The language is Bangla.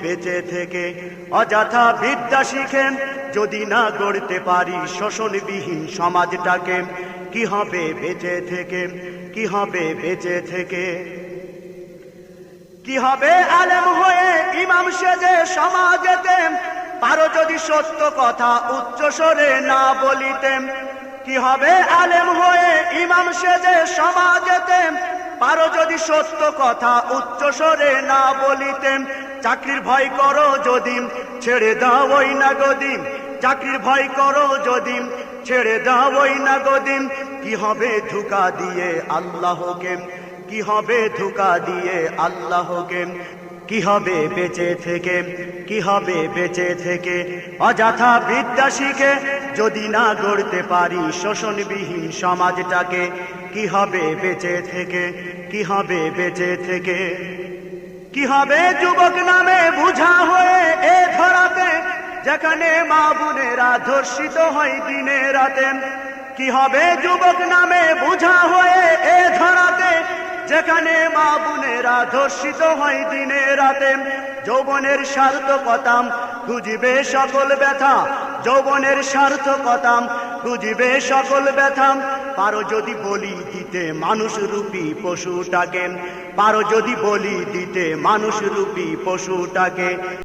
বেঁচে থেকে অযথা বিদ্যা শিখে যদি না গড়তে পারি শোষণবিহীন সমাজটাকে? কি হবে বেঁচে থেকে, কি হবে বেঁচে থেকে? কি হবে আলেম হয়ে ইমাম সেজে সমাজেতে পারো যদি সত্য কথা উচ্চ স্বরে না বলিতে? কি হবে আলেম হয়ে ইমাম সেজে সমাজেতে পারো যদি সত্য কথা উচ্চ স্বরে না বলিতে? চাকরির ভয় করো যদি ছেড়ে দাও ওই না গদিম, চাকরির ভয় করো যদি ছেড়ে দাও ওই না গদিম। কি হবে ধোঁকা দিয়ে আল্লাহকে, কি হবে ধোঁকা দিয়ে আল্লাহকে? কি হবে বেঁচে থেকে, কি হবে বেঁচে থেকে অযথা বিদ্যা শিখে যদি না গড়তে পারি শোষণবিহীন সমাজটাকে? কি হবে বেঁচে থেকে, কি হবে বেঁচে থেকে? কি হবে যুবক নামে বুঝা হয়ে এ ধরাতে যেখানে মা বোনেরা ধর্ষিত হয় দিনে রাতে? কি হবে যুবক নামে বুঝা হয়ে এ ধরাতে যেখানে মা বোনেরা ধর্ষিত হয় দিনে রাতে? যৌবনের সার্থকতা খুঁজবে সকল ব্যথা, যৌবনের সার্থকতা খুঁজবে সকল ব্যথা। পারো যদি বলি দিতে মানুষ রূপী পশুটাকে, পারো যদি বলি দিতে মানুষ রূপী পশুটাকে।